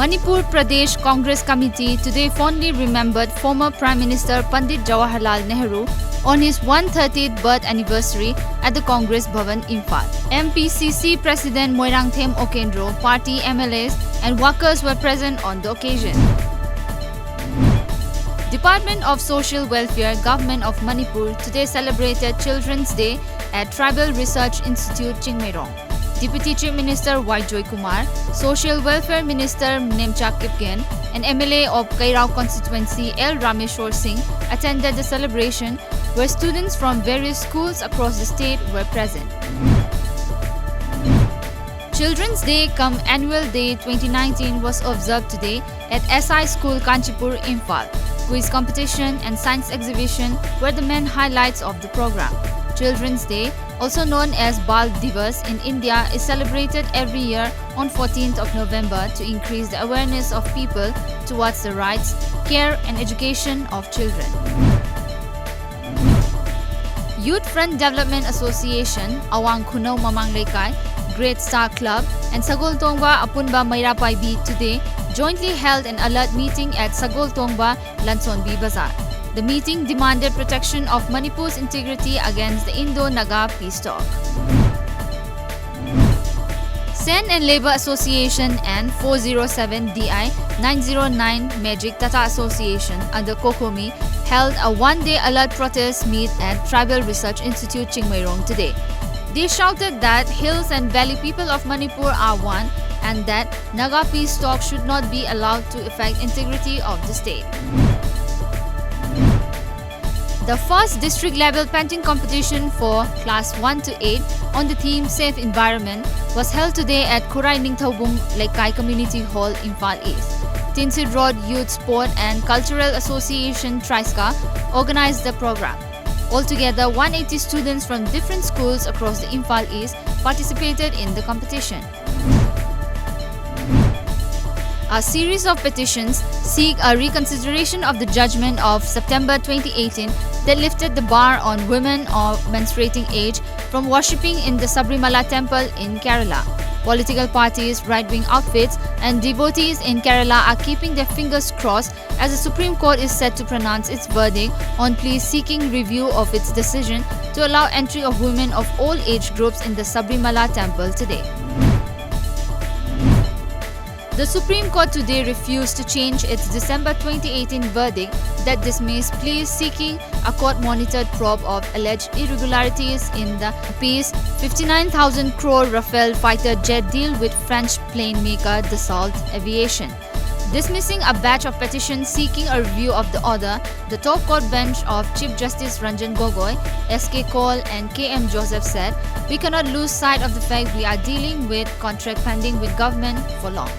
Manipur Pradesh Congress Committee today fondly remembered former Prime Minister Pandit Jawaharlal Nehru on his 130th birth anniversary at the Congress Bhavan, Imphal. MPCC President Moirangthem Okendro, party MLAs and workers were present on the occasion. Department of Social Welfare, Government of Manipur today celebrated Children's Day at Tribal Research Institute, Chingmairong. Deputy Chief Minister Y. Joy Kumar, Social Welfare Minister Nemchak Kipgen, and MLA of Kairao constituency L. Rameshwar Singh attended the celebration, where students from various schools across the state were present. Children's Day cum Annual Day 2019 was observed today at SI School Kanchipur, Imphal. Quiz competition and science exhibition were the main highlights of the program. Children's Day, also known as Bal Divas in India, is celebrated every year on 14th of November to increase the awareness of people towards the rights, care and education of children. Youth Front Development Association, Awang Khunau Mamang Lekai, Great Star Club and Sagol Tongba Apunba Mairapai B today jointly held an alert meeting at Sagol Tongba, Lansonbi Bazaar. The meeting demanded protection of Manipur's integrity against the Indo-Naga peace talk. Sen and Labour Association and 407 DI 909 Magic Tata Association under Kokomi held a one-day alert protest meet at Tribal Research Institute, Chingmairong today. They shouted that hills and valley people of Manipur are one and that Naga peace talk should not be allowed to affect integrity of the state. The first district-level painting competition for Class 1 to 8 on the theme Safe Environment was held today at Kurai Ningthaubung Lekai Community Hall, Imphal East. Tinsid Road Youth Sport and Cultural Association Triska organized the program. Altogether, 180 students from different schools across the Imphal East participated in the competition. A series of petitions seek a reconsideration of the judgment of September 2018 that lifted the bar on women of menstruating age from worshipping in the Sabrimala temple in Kerala. Political parties, right-wing outfits and devotees in Kerala are keeping their fingers crossed as the Supreme Court is set to pronounce its verdict on pleas seeking review of its decision to allow entry of women of all age groups in the Sabrimala temple today. The Supreme Court today refused to change its December 2018 verdict that dismissed pleas seeking a court-monitored probe of alleged irregularities in the Rs 59,000 crore Rafale fighter jet deal with French plane maker Dassault Aviation. Dismissing a batch of petitions seeking a review of the order, the top court bench of Chief Justice Ranjan Gogoi, S.K. Kaul and K.M. Joseph said, "We cannot lose sight of the fact we are dealing with contract pending with government for long."